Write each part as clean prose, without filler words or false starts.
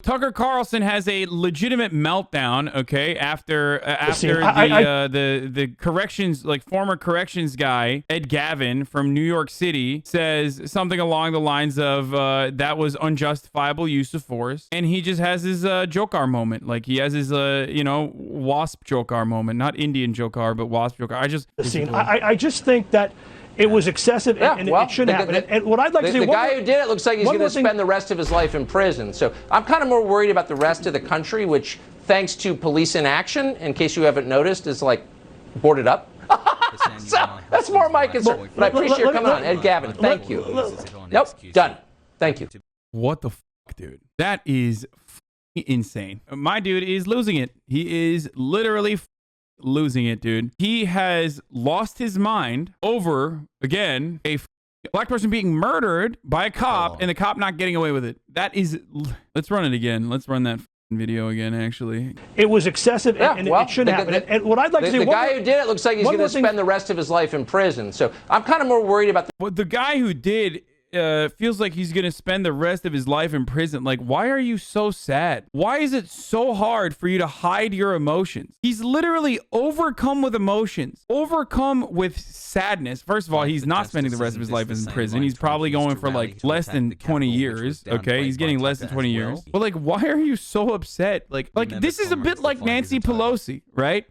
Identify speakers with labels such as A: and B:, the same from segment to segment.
A: Tucker Carlson has a legitimate meltdown, okay, after the corrections, like former corrections guy, Ed Gavin from New York City, says something along the lines of that was unjustifiable use of force. And he just has his Jokar moment. Like he has his, wasp Jokar moment. Not Indian Jokar, but wasp Jokar.
B: I just think that it was excessive and it shouldn't happen. And what I'd like to say,
C: the guy who did it looks like he's going to spend the rest of his life in prison. So I'm kind of more worried about the rest of the country, which, thanks to police inaction, in case you haven't noticed, is like boarded up. So that's more my concern. But I appreciate you coming on, Ed Gavin. Thank you. Nope, done. Thank you.
A: What the fuck, dude? That is insane. My dude is losing it. He is literally losing it, dude. He has lost his mind over, again, a black person being murdered by a cop and the cop not getting away with it. That is, let's run it again. Let's run that video again, actually.
B: It was excessive and it shouldn't happen. And what I'd like to say,
C: the guy who did it looks like he's going to spend the rest of his life in prison. So I'm kind of more worried about
A: the guy who did feels like he's gonna spend the rest of his life in prison. Like, why are you so sad? Why is it so hard for you to hide your emotions? He's literally overcome with emotions, overcome with sadness. First of all, he's not spending the rest of his life in prison. He's probably going for like less than 20 years. Okay, he's getting less than 20 years. But like, why are you so upset? Like this is a bit like Nancy Pelosi, right?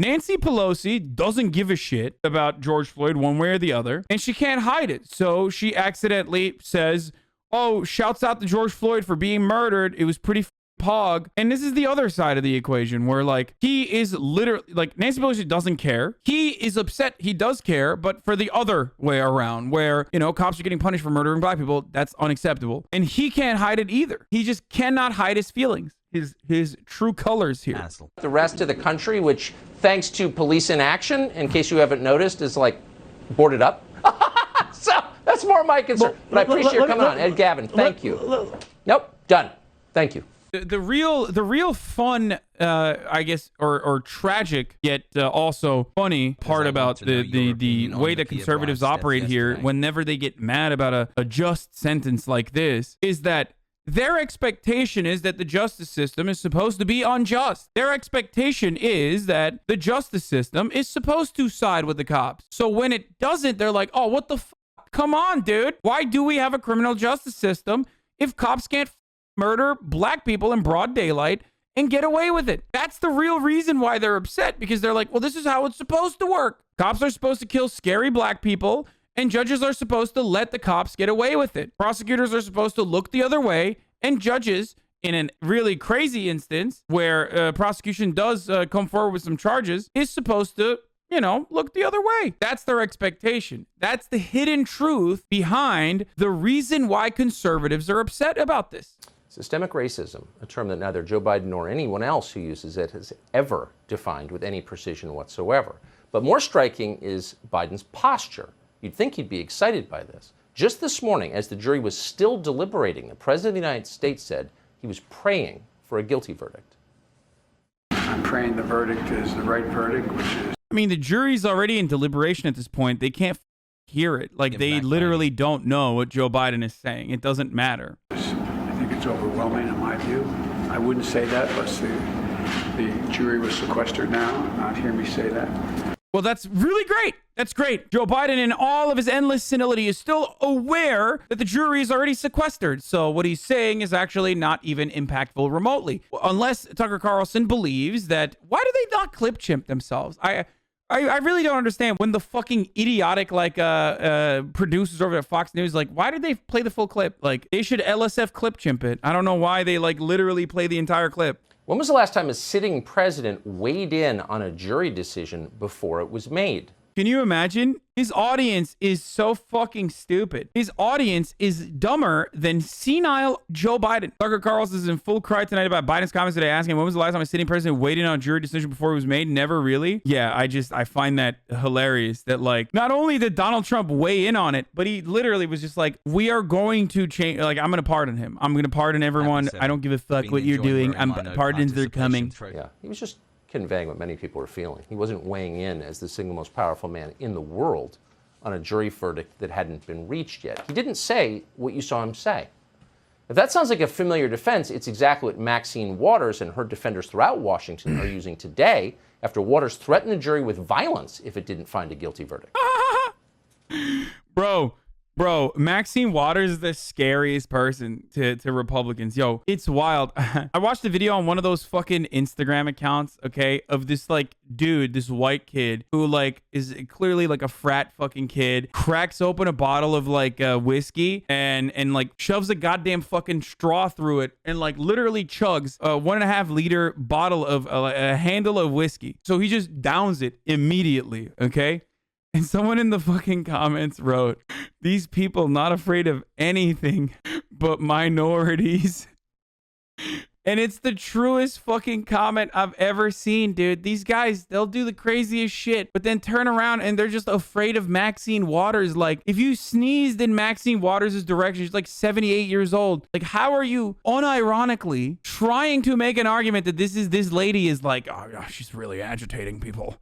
A: Nancy Pelosi doesn't give a shit about George Floyd one way or the other, and she can't hide it. So she accidentally says, oh, shouts out to George Floyd for being murdered. It was pretty pog. And this is the other side of the equation where, like, he is literally, like, Nancy Pelosi doesn't care. He is upset. He does care, but for the other way around where, cops are getting punished for murdering black people. That's unacceptable. And he can't hide it either. He just cannot hide his feelings. His true colors here.
C: the rest of the country, which, thanks to police inaction, in case you haven't noticed, is like boarded up. So that's more my concern. But I appreciate you coming on, Ed Gavin. Thank you. Nope, done. Thank you.
A: The real fun, I guess, or tragic, yet also funny part about the way that conservatives operate here, whenever they get mad about a just sentence like this, is that their expectation is that the justice system is supposed to be unjust. Their expectation is that the justice system is supposed to side with the cops. So when it doesn't, they're like, oh, what the fuck? Come on, dude. Why do we have a criminal justice system if cops can't murder black people in broad daylight and get away with it? That's the real reason why they're upset, because they're like, well, this is how it's supposed to work. Cops are supposed to kill scary black people, and judges are supposed to let the cops get away with it. Prosecutors are supposed to look the other way, and judges, in a really crazy instance where prosecution does come forward with some charges, is supposed to, look the other way. That's their expectation. That's the hidden truth behind the reason why conservatives are upset about this.
C: Systemic racism, a term that neither Joe Biden nor anyone else who uses it has ever defined with any precision whatsoever. But more striking is Biden's posture. You'd think he'd be excited by this. Just this morning, as the jury was still deliberating, the President of the United States said he was praying for a guilty verdict.
D: I'm praying the verdict is the right verdict, which is...
A: I mean, the jury's already in deliberation at this point. They can't hear it. Like, they literally don't know what Joe Biden is saying. It doesn't matter.
D: I think it's overwhelming in my view. I wouldn't say that unless the jury was sequestered now and not hear me say that.
A: Well, that's really great. That's great. Joe Biden, in all of his endless senility, is still aware that the jury is already sequestered. So what he's saying is actually not even impactful remotely. Unless Tucker Carlson believes that, why do they not clip chimp themselves? I really don't understand when the fucking idiotic producers over at Fox News, like, why did they play the full clip? Like, they should LSF clip chimp it. I don't know why they literally play the entire clip.
C: When was the last time a sitting president weighed in on a jury decision before it was made?
A: Can you imagine? His audience is so fucking stupid. His audience is dumber than senile Joe Biden. Tucker Carlson is in full cry tonight about Biden's comments today, asking when was the last time a sitting president waited on a jury decision before it was made? Never really. Yeah, I find that hilarious that, like, not only did Donald Trump weigh in on it, but he literally was just like, we are going to change. Like, I'm going to pardon him. I'm going to pardon everyone. I don't give a fuck what you're doing. Pardons are coming.
C: Yeah, he was just conveying what many people were feeling. He wasn't weighing in as the single most powerful man in the world on a jury verdict that hadn't been reached yet. He didn't say what you saw him say. If that sounds like a familiar defense, it's exactly what Maxine Waters and her defenders throughout Washington are using today after Waters threatened the jury with violence if it didn't find a guilty verdict.
A: Bro, Maxine Waters is the scariest person to Republicans. Yo, it's wild. I watched a video on one of those fucking Instagram accounts, okay, of this like dude, this white kid who like is clearly like a frat fucking kid, cracks open a bottle of like whiskey and like shoves a goddamn fucking straw through it and like literally chugs a 1.5 liter bottle of a handle of whiskey. So he just downs it immediately, okay? And someone in the fucking comments wrote, "These people not afraid of anything but minorities." And it's the truest fucking comment I've ever seen, dude. These guys, they'll do the craziest shit, but then turn around and they're just afraid of Maxine Waters. Like, if you sneezed in Maxine Waters' direction, she's like 78 years old. Like, how are you unironically trying to make an argument that this lady is like, oh, she's really agitating people?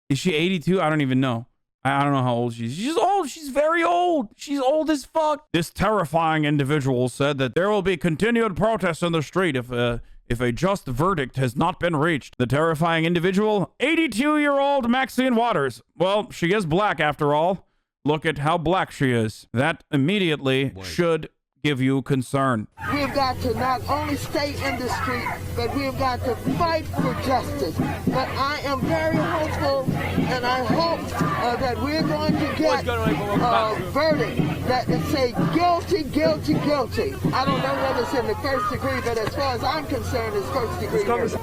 A: Is she 82? I don't even know. I don't know how old she is. She's old. She's very old. She's old as fuck. This terrifying individual said that there will be continued protests in the street if a just verdict has not been reached. The terrifying individual, 82-year-old Maxine Waters. Well, she is black after all. Look at how black she is. That immediately should give you concern.
E: We've got to not only stay in the street, but we've got to fight for justice. But I am very hopeful, and I hope that we're going to get a verdict that will say guilty, guilty, guilty. I don't know whether it's in the first degree, but as far as I'm concerned, it's first degree murder.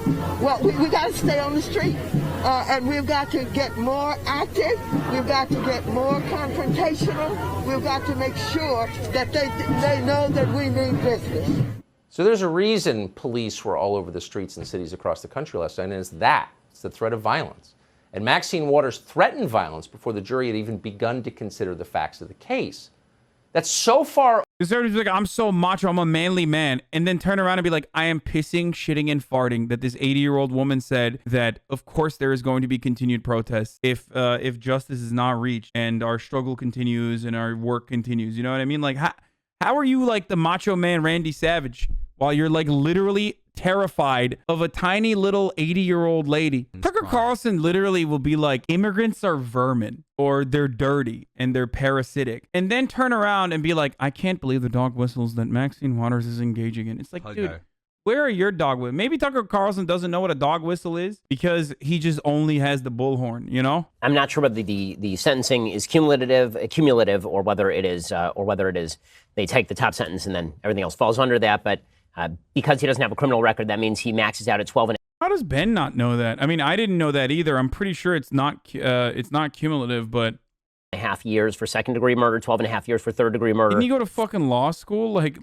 E: Well, we got to stay on the street, and we've got to get more active. We've got to get more confrontational. We've got to make sure that they know that we mean business.
C: So there's a reason police were all over the streets in cities across the country last night, and it's the threat of violence. And Maxine Waters threatened violence before the jury had even begun to consider the facts of the case. That's so far.
A: Conservatives like, I'm so macho, I'm a manly man, and then turn around and be like, I am pissing, shitting, and farting that this 80-year-old woman said that, of course, there is going to be continued protests if justice is not reached and our struggle continues and our work continues. You know what I mean? Like, how are you like the macho man Randy Savage while you're like literally terrified of a tiny little 80-year-old lady? Tucker Carlson literally will be like, immigrants are vermin, or they're dirty and they're parasitic, and then turn around and be like, I can't believe the dog whistles that Maxine Waters is engaging in. It's like, dude, where are your dog whistles? Maybe Tucker Carlson doesn't know what a dog whistle is because he just only has the bullhorn, you know?
F: I'm not sure whether the sentencing is cumulative, or whether it is they take the top sentence and then everything else falls under that. But because he doesn't have a criminal record, that means he maxes out at 12 and.
A: How does Ben not know that? I mean, I didn't know that either. I'm pretty sure it's not cumulative, but
F: 12.5 years for second-degree murder, 12.5 years for third-degree murder.
A: Didn't you go to fucking law school? Like,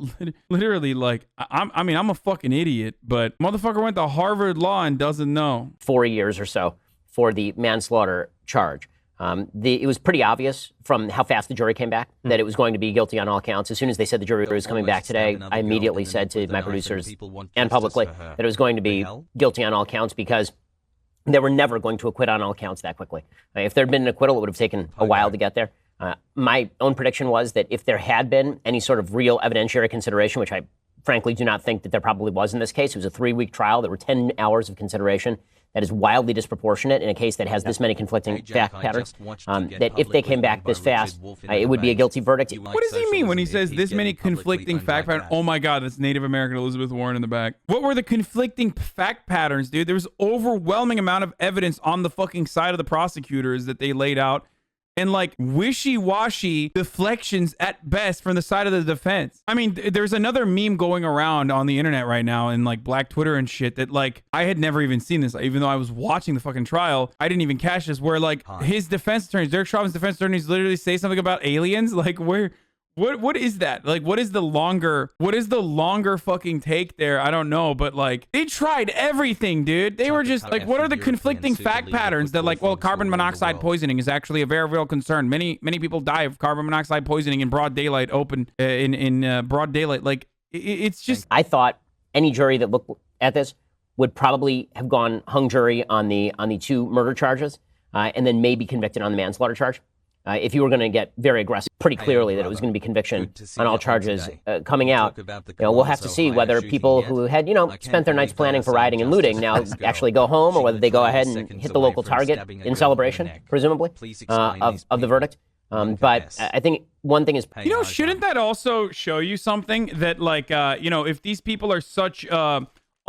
A: literally, like, I'm a fucking idiot, but motherfucker went to Harvard Law and doesn't know.
F: 4 years or so for the manslaughter charge. It was pretty obvious from how fast the jury came back that it was going to be guilty on all counts. As soon as they said the jury was coming back today, I immediately said to my producers and publicly that it was going to be guilty on all counts, because they were never going to acquit on all counts that quickly. If there had been an acquittal, it would have taken a while to get there. My own prediction was that if there had been any sort of real evidentiary consideration, which I frankly do not think that there probably was in this case, it was a 3-week trial. There were 10 hours of consideration. That is wildly disproportionate in a case that has this many conflicting fact patterns, that if they came back this fast, it would be a guilty verdict.
A: What does he mean when he says this many conflicting fact patterns? Oh my God, that's Native American Elizabeth Warren in the back. What were the conflicting fact patterns, dude? There was overwhelming amount of evidence on the fucking side of the prosecutors that they laid out, and like wishy-washy deflections at best from the side of the defense. I mean, there's another meme going around on the internet right now in like Black Twitter and shit that like I had never even seen this. Even though I was watching the fucking trial, I didn't even catch this, where like his defense attorneys, Derek Chauvin's defense attorneys, literally say something about aliens. Like, what is that? Like, what is the longer fucking take there? I don't know, but like they tried everything, dude. They were just like, what are the conflicting fact patterns that like, well, carbon monoxide poisoning is actually a very real concern. Many people die of carbon monoxide poisoning in broad daylight, in broad daylight. Like it's just.
F: I thought any jury that looked at this would probably have gone hung jury on the 2 murder charges, and then maybe convicted on the manslaughter charge. if you were going to get very aggressive, pretty clearly that it was going to be conviction on all charges coming out. We'll have to see whether people who had, spent their nights planning for rioting and looting now actually go home, or whether they go ahead and hit the local target in celebration, presumably, of the verdict. But I think one thing is,
A: shouldn't that also show you something that, like, if these people are such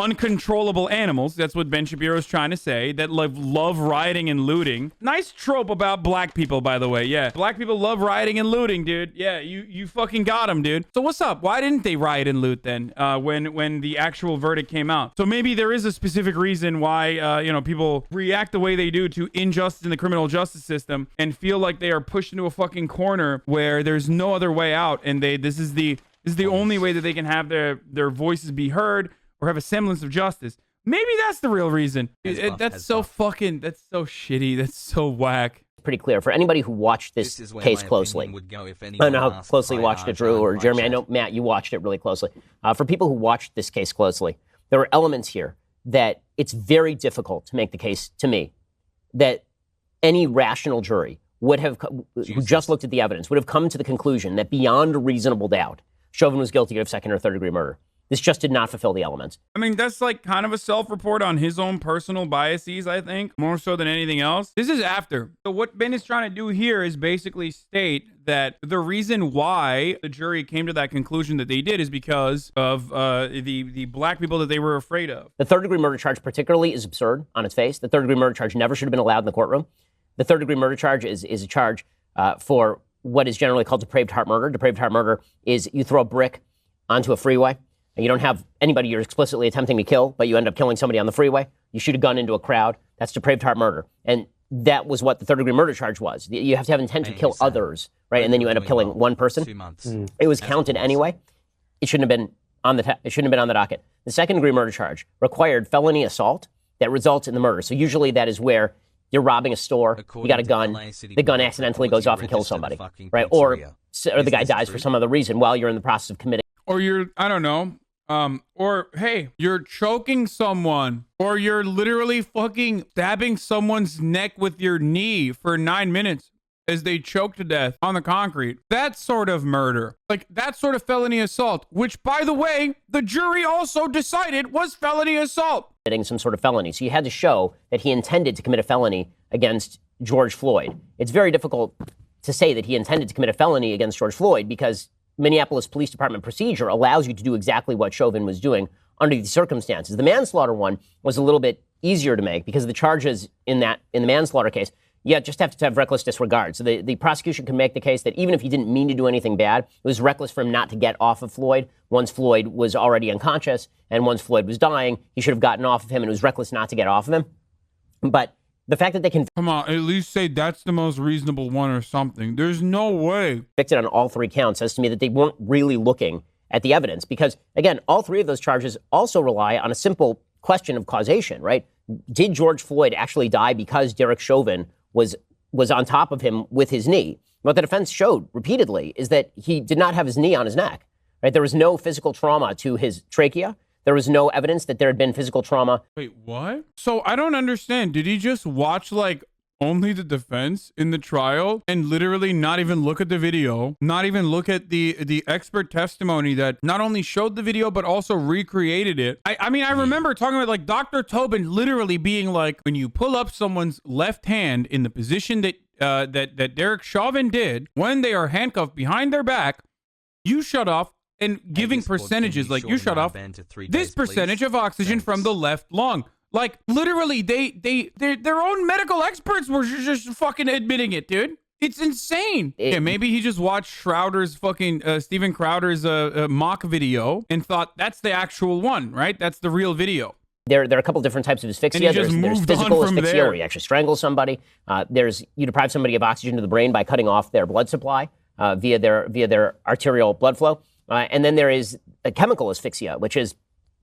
A: uncontrollable animals, that's what Ben Shapiro is trying to say, that love rioting and looting. Nice trope about black people, by the way. Yeah, black people love rioting and looting, dude. Yeah, you fucking got them, dude. So what's up? Why didn't they riot and loot then when the actual verdict came out? So maybe there is a specific reason why people react the way they do to injustice in the criminal justice system and feel like they are pushed into a fucking corner where there's no other way out, and this is the only way that they can have their voices be heard or have a semblance of justice. Maybe that's the real reason. That's so shitty. That's so whack.
F: Pretty clear for anybody who watched this case closely. I don't know how closely you watched it, Drew or Jeremy. I know, Matt, you watched it really closely. For people who watched this case closely, there are elements here that it's very difficult to make the case, to me, that any rational jury would have, who just looked at the evidence, would have come to the conclusion that beyond a reasonable doubt, Chauvin was guilty of second or third degree murder. This just did not fulfill the elements.
A: I mean, that's like kind of a self-report on his own personal biases, I think, more so than anything else. This is after. So what Ben is trying to do here is basically state that the reason why the jury came to that conclusion that they did is because of the black people that they were afraid of.
F: The third-degree murder charge particularly is absurd on its face. The third-degree murder charge never should have been allowed in the courtroom. The third-degree murder charge is a charge for what is generally called depraved heart murder. Depraved heart murder is you throw a brick onto a freeway. You don't have anybody you're explicitly attempting to kill, but you end up killing somebody on the freeway. You shoot a gun into a crowd. That's depraved heart murder. And that was what the third-degree murder charge was. You have to have intent to kill others, right? And then you end up killing one person. It was counted anyway. It shouldn't have been on the docket. The second-degree murder charge required felony assault that results in the murder. So usually that is where you're robbing a store, you got a gun, the gun accidentally goes off and kills somebody, right? Or the guy dies for some other reason while you're in the process of committing.
A: Or or hey, you're choking someone, or you're literally fucking stabbing someone's neck with your knee for 9 minutes as they choke to death on the concrete. That sort of murder, like that sort of felony assault, which, by the way, the jury also decided was felony assault.
F: Some sort of felony. So you had to show that he intended to commit a felony against George Floyd. It's very difficult to say that he intended to commit a felony against George Floyd because Minneapolis Police Department procedure allows you to do exactly what Chauvin was doing under these circumstances. The manslaughter one was a little bit easier to make because the charges in the manslaughter case, you just have to have reckless disregard. So the prosecution can make the case that even if he didn't mean to do anything bad, it was reckless for him not to get off of Floyd once Floyd was already unconscious and once Floyd was dying, he should have gotten off of him, and it was reckless not to get off of him. But the fact that they can
A: come on, at least say that's the most reasonable one or something. There's no way.
F: Convicted on all three counts says to me that they weren't really looking at the evidence because, again, all three of those charges also rely on a simple question of causation, right? Did George Floyd actually die because Derek Chauvin was on top of him with his knee? What the defense showed repeatedly is that he did not have his knee on his neck, right? There was no physical trauma to his trachea. There was no evidence that there had been physical trauma.
A: Wait, what? So I don't understand. Did he just watch only the defense in the trial and literally not even look at the video, not even look at the expert testimony that not only showed the video, but also recreated it? I mean, I remember talking about Dr. Tobin literally being like, when you pull up someone's left hand in the position that Derek Chauvin did, when they are handcuffed behind their back, you shut off, and giving percentages, you shut off this percentage of oxygen from the left lung. Literally, their own medical experts were just fucking admitting it, dude. It's insane. Yeah, maybe he just watched Steven Crowder's mock video and thought that's the actual one, right? That's the real video.
F: There are a couple different types of asphyxia. There's physical asphyxia where you actually strangle somebody. There's you deprive somebody of oxygen to the brain by cutting off their blood supply via their arterial blood flow. And then there is a chemical asphyxia, which is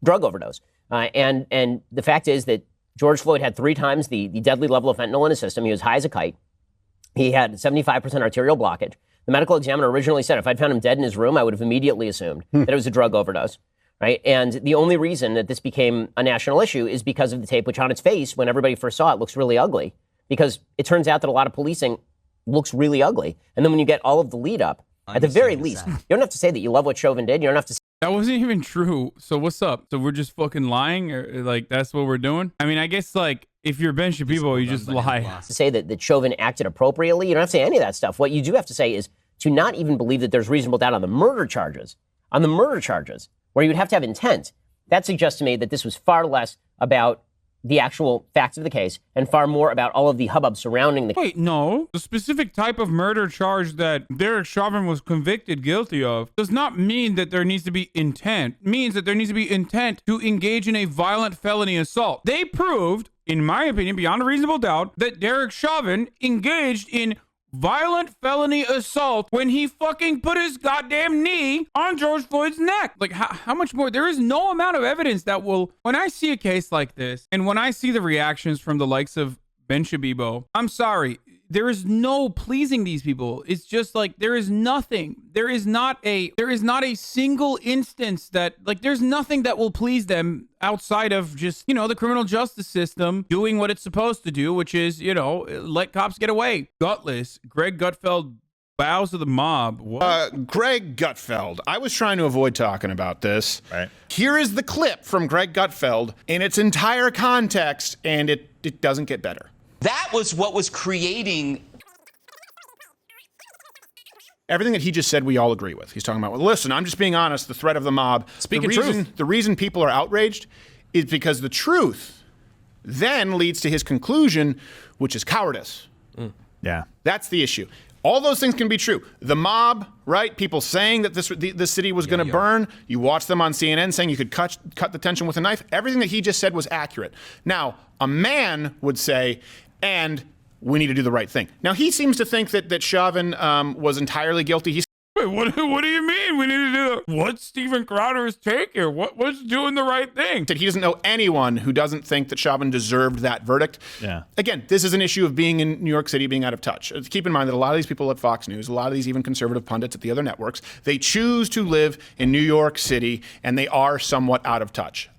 F: drug overdose. And the fact is that George Floyd had 3 times the deadly level of fentanyl in his system. He was high as a kite. He had 75% arterial blockage. The medical examiner originally said if I'd found him dead in his room, I would have immediately assumed that it was a drug overdose. Right? And the only reason that this became a national issue is because of the tape, which on its face, when everybody first saw it, looks really ugly. Because it turns out that a lot of policing looks really ugly. And then when you get all of the lead up, at the very least, you don't have to say that you love what Chauvin did. You don't have to.
A: That wasn't even true. So what's up? So we're just fucking lying? Or like, that's what we're doing? I mean, I guess, like, if you're Ben Shapiro, you just lie.
F: To say that Chauvin acted appropriately, you don't have to say any of that stuff. What you do have to say is to not even believe that there's reasonable doubt on the murder charges. On the murder charges, where you would have to have intent, that suggests to me that this was far less about the actual facts of the case and far more about all of the hubbub surrounding the case.
A: Wait, no. The specific type of murder charge that Derek Chauvin was convicted guilty of does not mean that there needs to be intent. It means that there needs to be intent to engage in a violent felony assault. They proved, in my opinion, beyond a reasonable doubt, that Derek Chauvin engaged in violent felony assault when he fucking put his goddamn knee on George Floyd's neck. Like, how much more? There is no amount of evidence that will, when I see a case like this, and when I see the reactions from the likes of Ben Shapiro, I'm sorry, there is no pleasing these people. It's just like, there is nothing. There is not a single instance that, like, there's nothing that will please them outside of just, you know, the criminal justice system doing what it's supposed to do, which is, you know, let cops get away. Gutless. Greg Gutfeld bows to the mob. What?
G: Greg Gutfeld. I was trying to avoid talking about this.
H: Right.
G: Here is the clip from Greg Gutfeld in its entire context, and it doesn't get better.
I: That was what was creating.
G: Everything that he just said, we all agree with. He's talking about, well, listen, I'm just being honest, the threat of the mob.
H: Speaking truth.
G: The reason people are outraged is because the truth then leads to his conclusion, which is cowardice.
H: Yeah.
G: That's the issue. All those things can be true. The mob, right? People saying that this city was going to burn. You watch them on CNN saying you could cut the tension with a knife. Everything that he just said was accurate. Now, a man would say, and we need to do the right thing. Now, he seems to think that Chauvin was entirely guilty.
A: Wait, what do you mean? We need to do what's Steven Crowder's take here? What's doing the right thing?
G: He doesn't know anyone who doesn't think that Chauvin deserved that verdict.
H: Yeah.
G: Again, this is an issue of being in New York City, being out of touch. Keep in mind that a lot of these people at Fox News, a lot of these even conservative pundits at the other networks, they choose to live in New York City, and they are somewhat out of touch.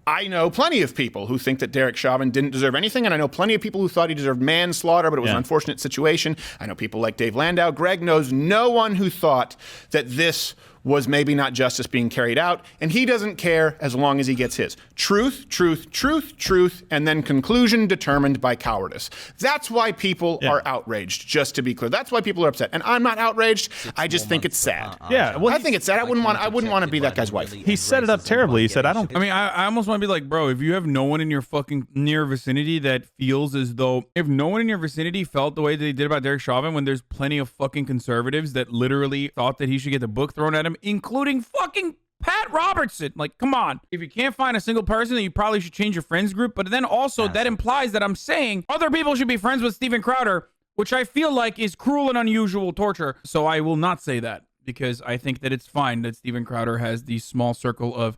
G: I know plenty of people who think that Derek Chauvin didn't deserve anything, and I know plenty of people who thought he deserved manslaughter, but it was an unfortunate situation. I know people like Dave Landau. Greg knows no one who thought that this was maybe not justice being carried out, and he doesn't care as long as he gets his. Truth, truth, truth, truth, and then conclusion determined by cowardice. That's why people are outraged, just to be clear. That's why people are upset. And I'm not outraged. I just think it's sad.
H: Yeah, well,
G: I think it's sad. I wouldn't want to be that guy's wife.
H: He set it up terribly. He said, I don't...
A: I mean, I almost want to be like, bro, if you have no one in your fucking near vicinity that feels as though, if no one in your vicinity felt the way that they did about Derek Chauvin, when there's plenty of fucking conservatives that literally thought that he should get the book thrown at him, including fucking Pat Robertson. Like, come on. If you can't find a single person, then you probably should change your friends group. But then also that implies that I'm saying other people should be friends with Steven Crowder, which I feel like is cruel and unusual torture. So I will not say that, because I think that it's fine that Steven Crowder has the small circle of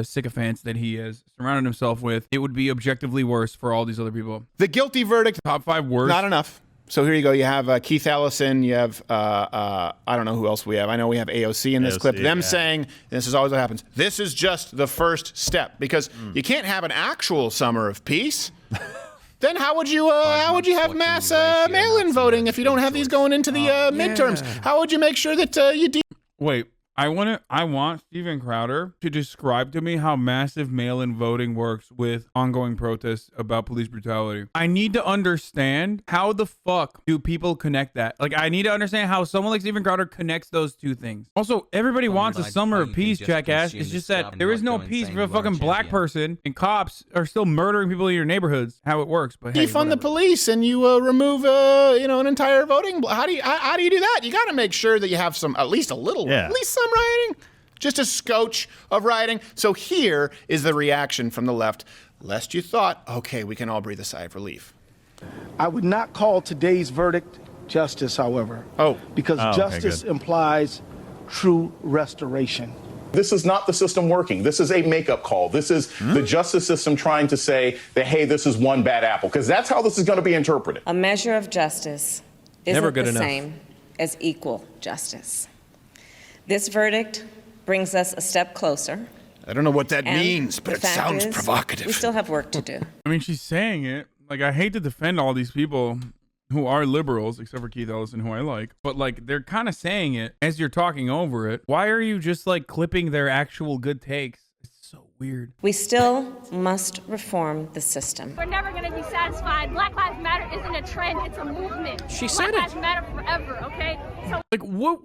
A: sycophants that he has surrounded himself with. It would be objectively worse for all these other people.
G: The guilty verdict.
A: Top 5 worst.
G: Not enough. So here you go. You have Keith Ellison. You have, I don't know who else we have. I know we have AOC in this clip. Them saying, this is always what happens, this is just the first step, because you can't have an actual summer of peace. Then how would you have mass mail-in voting if you don't have these going into the midterms? How would you make sure that you...
A: Wait. I want Steven Crowder to describe to me how massive mail-in voting works with ongoing protests about police brutality. I need to understand how the fuck do people connect that. Like, I need to understand how someone like Steven Crowder connects those two things. Also, everybody wants a summer of peace, jackass. It's just that there is no peace for a fucking black person, and cops are still murdering people in your neighborhoods. How it works, but hey,
G: defund the police and you remove an entire voting. How do you do that? You got to make sure that you have some, at least a little, at least some rioting, just a scotch of rioting. So here is the reaction from the left. Lest you thought, okay, we can all breathe a sigh of relief.
J: I would not call today's verdict justice, however. Because justice implies true restoration.
K: This is not the system working. This is a makeup call. This is the justice system trying to say that, hey, this is one bad apple, because that's how this is going to be interpreted.
L: A measure of justice isn't the same as equal justice. This verdict brings us a step closer.
G: I don't know what that means, but it sounds provocative.
L: We still have work to do.
A: I mean, she's saying it. Like, I hate to defend all these people who are liberals, except for Keith Ellison, who I like, but like they're kind of saying it as you're talking over it. Why are you just like clipping their actual good takes? It's so weird.
L: We still must reform the system.
M: We're never going to be satisfied. Black Lives Matter isn't a trend, it's a movement.
A: She said it.
M: Black Lives Matter forever, okay? So
A: Like what?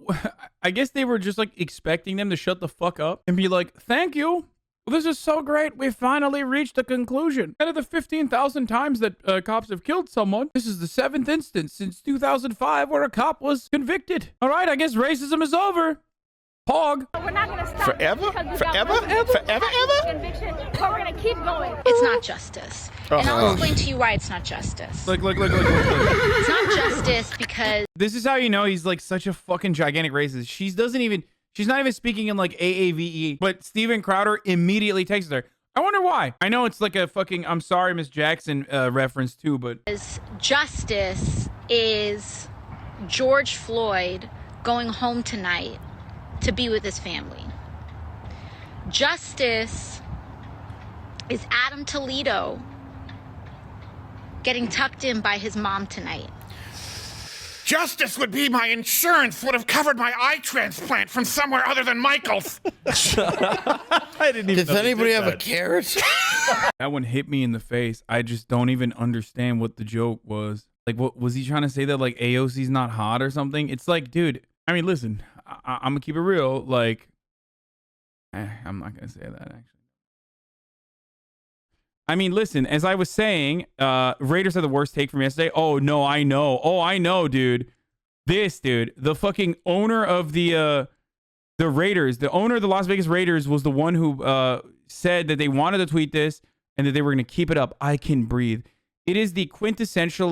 A: I guess they were just like expecting them to shut the fuck up and be like, thank you. This is so great. We finally reached a conclusion. Out of the 15,000 times that cops have killed someone, this is the 7th instance since 2005 where a cop was convicted. All right, I guess racism is over. Hog.
M: we're not going to stop.
G: Forever?
M: Forever? Conviction, but we're going to keep going.
N: It's not justice. And I'll explain to you why it's not justice.
A: Look.
N: It's not justice because...
A: This is how you know he's like such a fucking gigantic racist. She's not even speaking in like AAVE, but Steven Crowder immediately texts her. I wonder why. I know it's like a fucking I'm sorry, Miss Jackson reference too, but...
N: Justice is George Floyd going home tonight to be with his family. Justice is Adam Toledo getting tucked in by his mom tonight.
G: Justice would be my insurance would have covered my eye transplant from somewhere other than Michael's.
A: I didn't even.
O: Does anybody have a carrot?
A: That one hit me in the face. I just don't even understand what the joke was. Like, what was he trying to say that like AOC's not hot or something? It's like, dude. I mean, listen. I'm gonna keep it real. Like, I'm not gonna say that actually. I mean, listen, as I was saying, Raiders had the worst take from yesterday. Oh, no, I know. Oh, I know, dude. This, dude, the fucking owner of the Raiders, the owner of the Las Vegas Raiders was the one who said that they wanted to tweet this and that they were going to keep it up. I can breathe. It is the quintessential